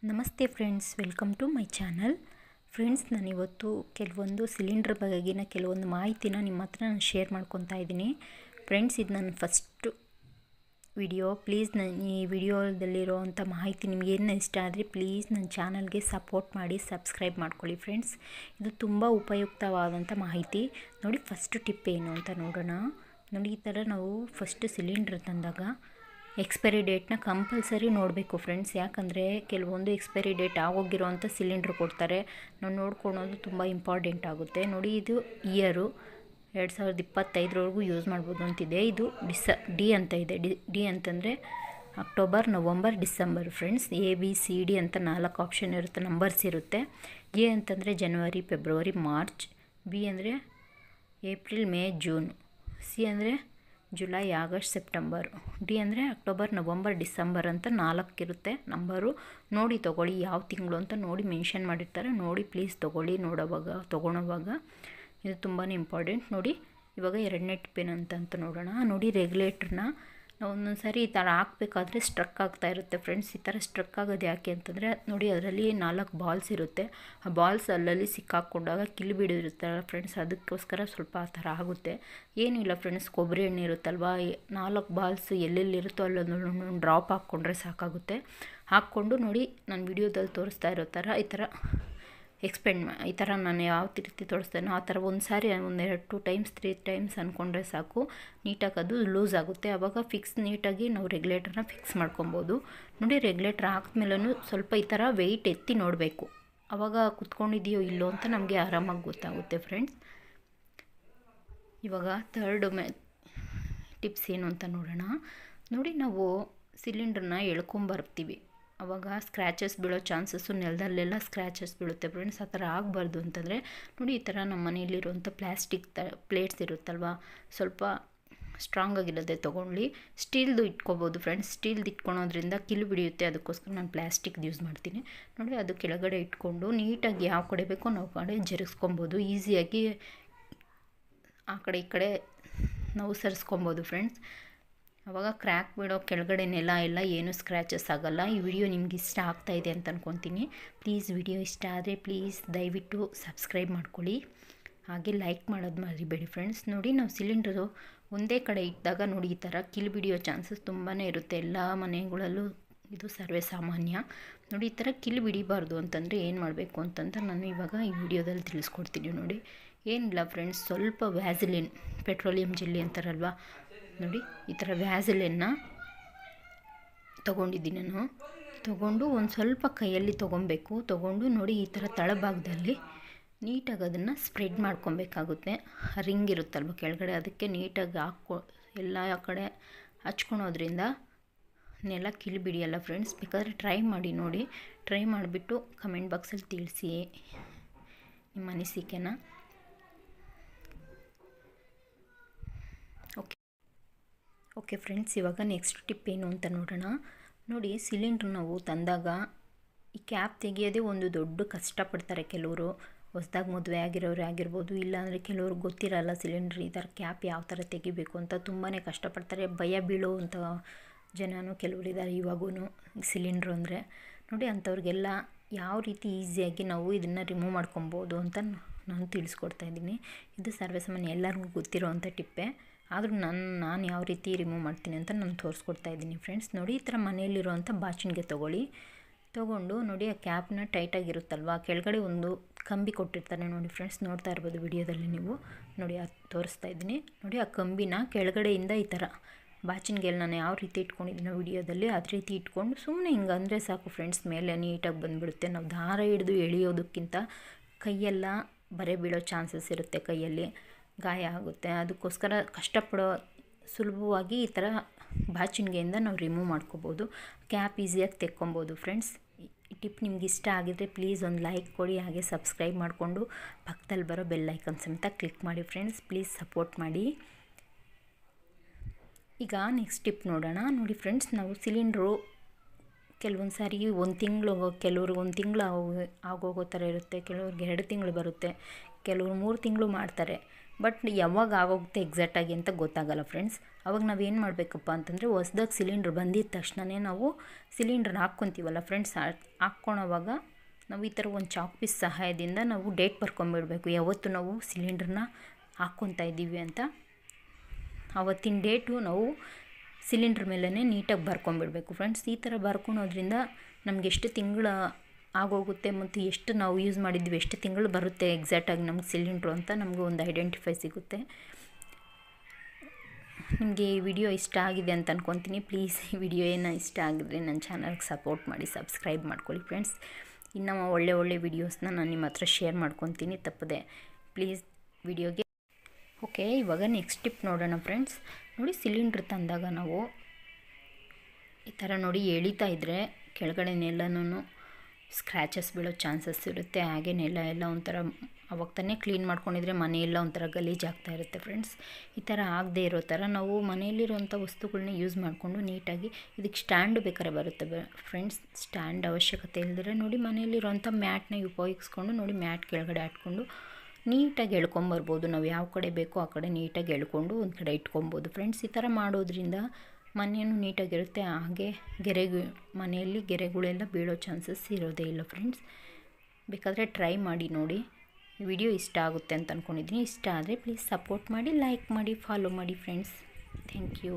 ನಮಸ್ತೆ friends, welcome to my channel. Friends, ನಾನಿವತ್ತು ಕೆಲವೊಂದು ಸಿಲಿಂಡ್ರ್ ಬಗೆಗಿನ ಕೆಲವೊಂದು ಮಾಹಿತಿನ ನಿಮ್ಮ ಹತ್ರ ನಾನು ಶೇರ್ ಮಾಡ್ಕೊತಾ ಇದ್ದೀನಿ. ಫ್ರೆಂಡ್ಸ್, ಇದು ನನ್ನ ಫಸ್ಟು ವಿಡಿಯೋ. ಪ್ಲೀಸ್ ಈ ವಿಡಿಯೋದಲ್ಲಿರೋವಂಥ ಮಾಹಿತಿ ನಿಮಗೇನು ಇಷ್ಟ ಆದರೆ ಪ್ಲೀಸ್ ನನ್ನ ಚಾನಲ್ಗೆ ಸಪೋರ್ಟ್ ಮಾಡಿ, ಸಬ್ಸ್ಕ್ರೈಬ್ ಮಾಡ್ಕೊಳ್ಳಿ. ಫ್ರೆಂಡ್ಸ್, ಇದು ತುಂಬ ಉಪಯುಕ್ತವಾದಂಥ ಮಾಹಿತಿ. ನೋಡಿ, ಫಸ್ಟು ಟಿಪ್ ಏನು ಅಂತ ನೋಡೋಣ. ನೋಡಿ, ಈ ಥರ ನಾವು ಫಸ್ಟು ಸಿಲಿಂಡ್ರ್ ತಂದಾಗ ಎಕ್ಸ್ಪೈರಿ ಡೇಟ್ನ ಕಂಪಲ್ಸರಿ ನೋಡಬೇಕು ಫ್ರೆಂಡ್ಸ್. ಯಾಕಂದರೆ ಕೆಲವೊಂದು ಎಕ್ಸ್ಪೈರಿ ಡೇಟ್ ಆಗೋಗಿರೋವಂಥ ಸಿಲಿಂಡ್ರ್ ಕೊಡ್ತಾರೆ. ನಾವು ನೋಡ್ಕೊಳೋದು ತುಂಬ ಇಂಪಾರ್ಟೆಂಟ್ ಆಗುತ್ತೆ. ನೋಡಿ, ಇದು ಇಯರು 2025 ಯೂಸ್ ಮಾಡ್ಬೋದು ಅಂತಿದೆ. ಇದು ಡಿ ಅಂತ ಇದೆ. ಡಿ ಅಂತಂದರೆ October, November, December. Friends, ABCD ಅಂತ 4 ಆಪ್ಷನ್ ಇರುತ್ತೆ, ನಂಬರ್ಸ್ ಇರುತ್ತೆ. ಎ ಅಂತಂದರೆ ಜನವರಿ, ಫೆಬ್ರವರಿ, ಮಾರ್ಚ್. ಬಿ ಅಂದರೆ ಏಪ್ರಿಲ್, ಮೇ, ಜೂನ್. ಸಿ ಅಂದರೆ ಜುಲೈ, ಆಗಸ್ಟ್, ಸೆಪ್ಟೆಂಬರ್. ಡಿ ಅಂದರೆ ಅಕ್ಟೋಬರ್, ನವಂಬರ್, ಡಿಸೆಂಬರ್ ಅಂತ 4 ಇರುತ್ತೆ ನಂಬರು. ನೋಡಿ ತೊಗೊಳ್ಳಿ, ಯಾವ ತಿಂಗಳು ಅಂತ ನೋಡಿ ಮೆನ್ಷನ್ ಮಾಡಿರ್ತಾರೆ. ನೋಡಿ ಪ್ಲೀಸ್ ತೊಗೊಳ್ಳಿ, ತೊಗೊಳೋವಾಗ ಇದು ತುಂಬಾ ಇಂಪಾರ್ಟೆಂಟ್. ನೋಡಿ, ಇವಾಗ 2ನೇ ಟಿಪ್ ಏನಂತ ನೋಡೋಣ. ನೋಡಿ, ರೆಗ್ಯುಲೇಟ್ರನ್ನ ನಾವು ಒಂದೊಂದು ಸಾರಿ ಈ ಥರ ಹಾಕಬೇಕಾದ್ರೆ ಸ್ಟ್ರಕ್ ಆಗ್ತಾ ಇರುತ್ತೆ ಫ್ರೆಂಡ್ಸ್. ಈ ಥರ ಸ್ಟ್ರಕ್ ಆಗೋದು ಯಾಕೆ ಅಂತಂದರೆ, ನೋಡಿ ಅದರಲ್ಲಿ 4 ಬಾಲ್ಸ್ ಇರುತ್ತೆ. ಆ ಬಾಲ್ಸ್ ಅಲ್ಲಲ್ಲಿ ಸಿಕ್ಕಾಕೊಂಡಾಗ ಕಿಲ್ಬಿಡಿರುತ್ತಲ್ಲ ಫ್ರೆಂಡ್ಸ್, ಅದಕ್ಕೋಸ್ಕರ ಸ್ವಲ್ಪ ಆ ಥರ ಆಗುತ್ತೆ. ಏನಿಲ್ಲ ಫ್ರೆಂಡ್ಸ್, ಕೊಬ್ಬರಿ ಎಣ್ಣೆ ಇರುತ್ತಲ್ವ, 4 ಬಾಲ್ಸ್ ಎಲ್ಲೆಲ್ಲಿರುತ್ತೋ ಅಲ್ಲೊಂದು ಡ್ರಾಪ್ ಹಾಕ್ಕೊಂಡ್ರೆ ಸಾಕಾಗುತ್ತೆ. ಹಾಕ್ಕೊಂಡು ನೋಡಿ, ನಾನು ವಿಡಿಯೋದಲ್ಲಿ ತೋರಿಸ್ತಾ ಇರೋ ಥರ ಈ ಥರ ಈ ಥರ ನಾನು ಯಾವ ರೀತಿ ತೋರಿಸ್ತೇನೋ ಆ ಥರ ಒಂದು ಸಾರಿ 2 ಟೈಮ್ಸ್ 3 ಟೈಮ್ಸ್ ಅಂದ್ಕೊಂಡ್ರೆ ಸಾಕು. ನೀಟಾಗಿ ಅದು ಲೂಸ್ ಆಗುತ್ತೆ. ಆವಾಗ ನೀಟಾಗಿ ನಾವು ರೆಗ್ಯುಲೇಟರ್ನ ಫಿಕ್ಸ್ ಮಾಡ್ಕೊಬೋದು. ನೋಡಿ, ರೆಗ್ಯುಲೇಟರ್ ಹಾಕಿದ್ಮೇಲೂ ಸ್ವಲ್ಪ ಈ ಥರ ವೆಯ್ಟ್ ಎತ್ತಿ ನೋಡಬೇಕು. ಆವಾಗ ಕುತ್ಕೊಂಡಿದೆಯೋ ಇಲ್ಲೋ ಅಂತ ನಮಗೆ ಆರಾಮಾಗಿ ಗೊತ್ತಾಗುತ್ತೆ ಫ್ರೆಂಡ್ಸ್. ಇವಾಗ ಥರ್ಡ್ ಟಿಪ್ಸ್ ಏನು ಅಂತ ನೋಡೋಣ. ನೋಡಿ, ನಾವು ಸಿಲಿಂಡ್ರನ್ನ ಎಳ್ಕೊಂಬರ್ತೀವಿ, ಆವಾಗ ಸ್ಕ್ರ್ಯಾಚಸ್ ಬೀಳೋ ಚಾನ್ಸಸ್ಸು, ನೆಲದಲ್ಲೆಲ್ಲ ಸ್ಕ್ರ್ಯಾಚಸ್ ಬೀಳುತ್ತೆ ಫ್ರೆಂಡ್ಸ್. ಆ ಥರ ಆಗಬಾರ್ದು ಅಂತಂದರೆ ನೋಡಿ, ಈ ಥರ ನಮ್ಮ ಮನೆಯಲ್ಲಿರುವಂಥ ಪ್ಲ್ಯಾಸ್ಟಿಕ್ ಪ್ಲೇಟ್ಸ್ ಇರುತ್ತಲ್ವ, ಸ್ವಲ್ಪ ಸ್ಟ್ರಾಂಗ್ ಆಗಿರೋದೇ ತೊಗೊಳ್ಳಿ. ಸ್ಟೀಲ್ದು ಇಟ್ಕೊಬೋದು ಫ್ರೆಂಡ್ಸ್. ಸ್ಟೀಲ್ದು ಇಟ್ಕೊಳೋದ್ರಿಂದ ಕಿಲು ಬಿಡಿಯುತ್ತೆ. ಅದಕ್ಕೋಸ್ಕರ ನಾನು ಪ್ಲ್ಯಾಸ್ಟಿಕ್ದು ಯೂಸ್ ಮಾಡ್ತೀನಿ. ನೋಡಿ, ಅದು ಕೆಳಗಡೆ ಇಟ್ಕೊಂಡು ನೀಟಾಗಿ ಯಾವ ಕಡೆ ಬೇಕೋ ನಾವು ಕಡೆ ಜರುಗಿಸ್ಕೊಬೋದು. ಈಸಿಯಾಗಿ ಆ ಕಡೆ ಈ ಕಡೆ ನಾವು ಸರಿಸ್ಕೊಬೋದು ಫ್ರೆಂಡ್ಸ್. ಆವಾಗ ಕ್ರ್ಯಾಕ್ ಬಿಡೋ ಕೆಳಗಡೆ ನೆಲ ಎಲ್ಲ ಏನು ಸ್ಕ್ರ್ಯಾಚಸ್ ಆಗೋಲ್ಲ. ಈ ವಿಡಿಯೋ ನಿಮ್ಗೆ ಇಷ್ಟ ಆಗ್ತಾಯಿದೆ ಅಂತ ಅಂದ್ಕೊತೀನಿ. ಪ್ಲೀಸ್ ವಿಡಿಯೋ ಇಷ್ಟ ಆದರೆ ಪ್ಲೀಸ್ ದಯವಿಟ್ಟು ಸಬ್ಸ್ಕ್ರೈಬ್ ಮಾಡ್ಕೊಳ್ಳಿ, ಹಾಗೆ ಲೈಕ್ ಮಾಡೋದು ಮರಿಬೇಡಿ ಫ್ರೆಂಡ್ಸ್. ನೋಡಿ, ನಾವು ಸಿಲಿಂಡರು ಒಂದೇ ಕಡೆ ಇಟ್ಟಾಗ ನೋಡಿ ಈ ಥರ ಕಿಲ್ಬಿಡಿಯೋ ಚಾನ್ಸಸ್ ತುಂಬಾ ಇರುತ್ತೆ. ಎಲ್ಲ ಮನೆಗಳಲ್ಲೂ ಇದು ಸರ್ವೇ ಸಾಮಾನ್ಯ. ನೋಡಿ, ಈ ಥರ ಕಿಲ್ಬಿಡಿಬಾರ್ದು ಅಂತಂದರೆ ಏನು ಮಾಡಬೇಕು ಅಂತಂತ ನಾನು ಇವಾಗ ಈ ವಿಡಿಯೋದಲ್ಲಿ ತಿಳಿಸ್ಕೊಡ್ತೀನಿ. ನೋಡಿ, ಏನಿಲ್ಲ ಫ್ರೆಂಡ್ಸ್, ಸ್ವಲ್ಪ ವ್ಯಾಸಲಿನ್, ಪೆಟ್ರೋಲಿಯಂ ಜೆಲ್ಲಿ ಅಂತಾರಲ್ವ, ನೋಡಿ ಈ ಥರ ವ್ಯಾಸಲಿನ್ನ ತೊಗೊಂಡಿದ್ದೀನಿ ನಾನು. ತೊಗೊಂಡು ಒಂದು ಸ್ವಲ್ಪ ಕೈಯಲ್ಲಿ ತೊಗೊಂಡು ನೋಡಿ ಈ ಥರ ತಳಭಾಗದಲ್ಲಿ ನೀಟಾಗಿ ಅದನ್ನು ಸ್ಪ್ರೆಡ್ ಮಾಡ್ಕೊಬೇಕಾಗುತ್ತೆ. ರಿಂಗ್ ಇರುತ್ತಲ್ವ ಕೆಳಗಡೆ, ಅದಕ್ಕೆ ನೀಟಾಗಿ ಎಲ್ಲ ಕಡೆ ಹಚ್ಕೊಳೋದ್ರಿಂದ ನೆಲ ಕಿಲ್ಬಿಡಿಯಲ್ಲ ಫ್ರೆಂಡ್ಸ್. ಬೇಕಾದರೆ ಟ್ರೈ ಮಾಡಿ ನೋಡಿ. ಟ್ರೈ ಮಾಡಿಬಿಟ್ಟು ಕಮೆಂಟ್ ಬಾಕ್ಸಲ್ಲಿ ತಿಳಿಸಿ ನಿಮ್ಮ ಅನಿಸಿಕೆನ. ಓಕೆ ಫ್ರೆಂಡ್ಸ್, ಇವಾಗ ನೆಕ್ಸ್ಟ್ ಟಿಪ್ ಏನು ಅಂತ ನೋಡೋಣ. ನೋಡಿ, ಸಿಲಿಂಡ್ರ್ ನಾವು ತಂದಾಗ ಈ ಕ್ಯಾಪ್ ತೆಗಿಯೋದೇ ಒಂದು ದೊಡ್ಡ ಕಷ್ಟಪಡ್ತಾರೆ ಕೆಲವರು. ಹೊಸ್ದಾಗಿ ಮದುವೆ ಆಗಿರೋರು ಆಗಿರ್ಬೋದು, ಇಲ್ಲಾಂದರೆ ಕೆಲವ್ರಿಗೆ ಗೊತ್ತಿರಲ್ಲ ಸಿಲಿಂಡ್ರ್ ಈ ಥರ ಕ್ಯಾಪ್ ಯಾವ ಥರ ತೆಗಿಬೇಕು ಅಂತ ತುಂಬಾ ಕಷ್ಟಪಡ್ತಾರೆ. ಭಯ ಬೀಳೋವಂಥ ಜನನೂ ಕೆಲವರಿದ್ದಾರೆ ಇವಾಗೂ ಸಿಲಿಂಡ್ರು ಅಂದರೆ. ನೋಡಿ, ಅಂಥವ್ರಿಗೆಲ್ಲ ಯಾವ ರೀತಿ ಈಸಿಯಾಗಿ ನಾವು ಇದನ್ನು ರಿಮೂವ್ ಮಾಡ್ಕೊಬೋದು ಅಂತ ನಾನು ತಿಳಿಸ್ಕೊಡ್ತಾಯಿದ್ದೀನಿ. ಇದು ಸರ್ವೇಸಾಮಾನ್ಯ ಎಲ್ಲರಿಗೂ ಗೊತ್ತಿರೋವಂಥ ಟಿಪ್ಪೇ. ಆದರೂ ನಾನು ಯಾವ ರೀತಿ ರಿಮೂವ್ ಮಾಡ್ತೀನಿ ಅಂತ ನಾನು ತೋರಿಸ್ಕೊಡ್ತಾ ಇದ್ದೀನಿ ಫ್ರೆಂಡ್ಸ್. ನೋಡಿ, ಈ ಥರ ಮನೆಯಲ್ಲಿರುವಂಥ ಬಾಚಿನ್ಗೆ ತೊಗೊಂಡು ನೋಡಿ, ಆ ಕ್ಯಾಪ್ನ ಟೈಟಾಗಿರುತ್ತಲ್ವ, ಕೆಳಗಡೆ ಒಂದು ಕಂಬಿ ಕೊಟ್ಟಿರ್ತಾರೆ ನೋಡಿ ಫ್ರೆಂಡ್ಸ್, ನೋಡ್ತಾ ಇರ್ಬೋದು ವಿಡಿಯೋದಲ್ಲಿ ನೀವು. ನೋಡಿ, ಅದು ತೋರಿಸ್ತಾ ಇದ್ದೀನಿ. ನೋಡಿ, ಆ ಕಂಬಿನ ಕೆಳಗಡೆಯಿಂದ ಈ ಥರ ಬಾಚಿನ್ಗೆಲ್ಲ ನಾನು ಯಾವ ರೀತಿ ಇಟ್ಕೊಂಡಿದ್ದೀನೋ ವಿಡಿಯೋದಲ್ಲಿ ಅದೇ ರೀತಿ ಇಟ್ಕೊಂಡು ಸುಮ್ಮನೆ ಹಿಂಗೆ ಅಂದರೆ ಸಾಕು ಫ್ರೆಂಡ್ಸ್, ಮೇಲೆ ನೀಟಾಗಿ ಬಂದುಬಿಡುತ್ತೆ. ನಾವು ದಾರ ಹಿಡಿದು ಎಳೆಯೋದಕ್ಕಿಂತ ಕೈಯೆಲ್ಲ ಬರೆ ಬೀಳೋ ಚಾನ್ಸಸ್ ಇರುತ್ತೆ, ಕೈಯಲ್ಲಿ ಗಾಯ ಆಗುತ್ತೆ. ಅದಕ್ಕೋಸ್ಕರ ಕಷ್ಟಪಡೋ ಸುಲಭವಾಗಿ ಈ ಥರ ಬಾಚಿನ್ಗೆಯಿಂದ ನಾವು ರಿಮೂವ್ ಮಾಡ್ಕೋಬೋದು. ಕ್ಯಾಪ್ ಈಸಿಯಾಗಿ ತೆಕ್ಕೊಬೋದು ಫ್ರೆಂಡ್ಸ್. ಈ ಟಿಪ್ ನಿಮ್ಗೆ ಇಷ್ಟ ಆಗಿದ್ರೆ ಪ್ಲೀಸ್ ಒಂದು ಲೈಕ್ ಕೊಡಿ, ಹಾಗೆ ಸಬ್ಸ್ಕ್ರೈಬ್ ಮಾಡಿಕೊಂಡು ಪಕ್ಕದಲ್ಲಿ ಬರೋ ಬೆಲ್ ಐಕನ್ ಸಮೇತ ಕ್ಲಿಕ್ ಮಾಡಿ ಫ್ರೆಂಡ್ಸ್. ಪ್ಲೀಸ್ ಸಪೋರ್ಟ್ ಮಾಡಿ. ಈಗ ನೆಕ್ಸ್ಟ್ ಟಿಪ್ ನೋಡೋಣ. ನೋಡಿ ಫ್ರೆಂಡ್ಸ್, ನಾವು ಸಿಲಿಂಡ್ರು ಕೆಲವೊಂದು ಸಾರಿ 1 ತಿಂಗಳು, ಕೆಲವ್ರಿಗೆ 1 ತಿಂಗಳು ಆಗೋಗೋ ಥರ ಇರುತ್ತೆ, ಕೆಲವ್ರಿಗೆ 2 ತಿಂಗಳು ಬರುತ್ತೆ, ಕೆಲವರು 3 ತಿಂಗಳು ಮಾಡ್ತಾರೆ. ಬಟ್ ಯಾವಾಗ ಆಗೋಗುತ್ತೆ ಎಕ್ಸಾಕ್ಟಾಗಿ ಅಂತ ಗೊತ್ತಾಗಲ್ಲ ಫ್ರೆಂಡ್ಸ್. ಅವಾಗ ನಾವೇನು ಮಾಡಬೇಕಪ್ಪ ಅಂತಂದರೆ ಹೊಸ್ದಾಗಿ ಸಿಲಿಂಡ್ರ್ ಬಂದಿದ್ದ ತಕ್ಷಣವೇ ನಾವು ಸಿಲಿಂಡ್ರನ್ನ ಹಾಕ್ಕೊತೀವಲ್ಲ ಫ್ರೆಂಡ್ಸ್, ಹಾಕ್ಕೊಳೋವಾಗ ನಾವು ಈ ಥರ ಒಂದು ಚಾಕ್ ಪೀಸ್ ಸಹಾಯದಿಂದ ನಾವು ಡೇಟ್ ಬರ್ಕೊಂಬಿಡಬೇಕು, ಯಾವತ್ತು ನಾವು ಸಿಲಿಂಡ್ರನ್ನ ಹಾಕ್ಕೊತಾ ಇದ್ದೀವಿ ಅಂತ. ಆವತ್ತಿನ ಡೇಟು ನಾವು ಸಿಲಿಂಡ್ರ್ ಮೇಲೇ ನೀಟಾಗಿ ಬರ್ಕೊಂಬಿಡಬೇಕು ಫ್ರೆಂಡ್ಸ್. ಈ ಥರ ಬರ್ಕೊಳೋದ್ರಿಂದ ನಮ್ಗೆ ಎಷ್ಟು ತಿಂಗಳ ಆಗೋಗುತ್ತೆ ಮತ್ತು ಎಷ್ಟು ನಾವು ಯೂಸ್ ಮಾಡಿದ್ವಿ, ಎಷ್ಟು ತಿಂಗಳು ಬರುತ್ತೆ ಎಕ್ಸಾಕ್ಟಾಗಿ ನಮ್ಗೆ ಸಿಲಿಂಡ್ರು ಅಂತ ನಮಗೆ ಒಂದು ಐಡೆಂಟಿಫೈ ಸಿಗುತ್ತೆ. ನಿಮಗೆ ಈ ವಿಡಿಯೋ ಇಷ್ಟ ಆಗಿದೆ ಅಂತ ಅಂದ್ಕೊತೀನಿ. ಪ್ಲೀಸ್ ಈ ವಿಡಿಯೋ ಏನೋ ಇಷ್ಟ ಆಗಿದ್ರೆ ನನ್ನ ಚಾನಲ್ಗೆ ಸಪೋರ್ಟ್ ಮಾಡಿ, ಸಬ್ಸ್ಕ್ರೈಬ್ ಮಾಡ್ಕೊಳ್ಳಿ ಫ್ರೆಂಡ್ಸ್. ಇನ್ನು ಒಳ್ಳೆ ವಿಡಿಯೋಸ್ನ ನಾನು ನಿಮ್ಮ ಹತ್ರ ಶೇರ್ ಮಾಡ್ಕೊತೀನಿ ತಪ್ಪದೆ. ಪ್ಲೀಸ್ ವಿಡಿಯೋಗೆ ಓಕೆ. ಇವಾಗ ನೆಕ್ಸ್ಟ್ ಟಿಪ್ ನೋಡೋಣ ಫ್ರೆಂಡ್ಸ್. ನೋಡಿ, ಸಿಲಿಂಡ್ರ್ ತಂದಾಗ ನಾವು ಈ ಥರ ನೋಡಿ ಎಳಿತಾ ಇದ್ದರೆ ಕೆಳಗಡೆನೆಲ್ಲನೂ ಸ್ಕ್ರ್ಯಾಚಸ್ ಬೀಳೋ ಚಾನ್ಸಸ್ ಇರುತ್ತೆ. ಹಾಗೆ ಎಲ್ಲ ಒಂಥರ ಅವಾಗ ತಾನೇ ಕ್ಲೀನ್ ಮಾಡ್ಕೊಂಡಿದ್ರೆ ಮನೆಯೆಲ್ಲ ಒಂಥರ ಗಲೀಜಾಗ್ತಾ ಇರುತ್ತೆ ಫ್ರೆಂಡ್ಸ್. ಈ ಥರ ಆಗದೆ ಇರೋ ಥರ ನಾವು ಮನೆಯಲ್ಲಿರೋಂಥ ವಸ್ತುಗಳನ್ನ ಯೂಸ್ ಮಾಡಿಕೊಂಡು ನೀಟಾಗಿ, ಇದಕ್ಕೆ ಸ್ಟ್ಯಾಂಡು ಬೇಕಾದ್ರೆ ಬರುತ್ತೆ ಫ್ರೆಂಡ್ಸ್. ಸ್ಟ್ಯಾಂಡ್ ಅವಶ್ಯಕತೆ ಇಲ್ಲದ್ರೆ ನೋಡಿ ಮನೆಯಲ್ಲಿರೋಂಥ ಮ್ಯಾಟ್ನ ಉಪಯೋಗಿಸ್ಕೊಂಡು ನೋಡಿ ಮ್ಯಾಟ್ ಕೆಳಗಡೆ ಹಾಕ್ಕೊಂಡು ನೀಟಾಗಿ ಎಳ್ಕೊಂಬರ್ಬೋದು. ನಾವು ಯಾವ ಕಡೆ ಬೇಕೋ ಆ ಕಡೆ ನೀಟಾಗಿ ಎಳ್ಕೊಂಡು ಒಂದು ಕಡೆ ಇಟ್ಕೊಬೋದು ಫ್ರೆಂಡ್ಸ್. ಈ ಥರ ಮಾಡೋದ್ರಿಂದ ಮನೆಯೂ ನೀಟಾಗಿರುತ್ತೆ. ಹಾಗೆ ಮನೆಯಲ್ಲಿ ಗೆರೆಗಳೆಲ್ಲ ಬೀಳೋ ಚಾನ್ಸಸ್ ಇರೋದೇ ಇಲ್ಲ ಫ್ರೆಂಡ್ಸ್. ಬೇಕಾದರೆ ಟ್ರೈ ಮಾಡಿ ನೋಡಿ. ವಿಡಿಯೋ ಇಷ್ಟ ಆಗುತ್ತೆ ಅಂತ ಅಂದ್ಕೊಂಡಿದ್ದೀನಿ. ಇಷ್ಟ ಆದರೆ ಪ್ಲೀಸ್ ಸಪೋರ್ಟ್ ಮಾಡಿ, ಲೈಕ್ ಮಾಡಿ, ಫಾಲೋ ಮಾಡಿ ಫ್ರೆಂಡ್ಸ್. Thank you.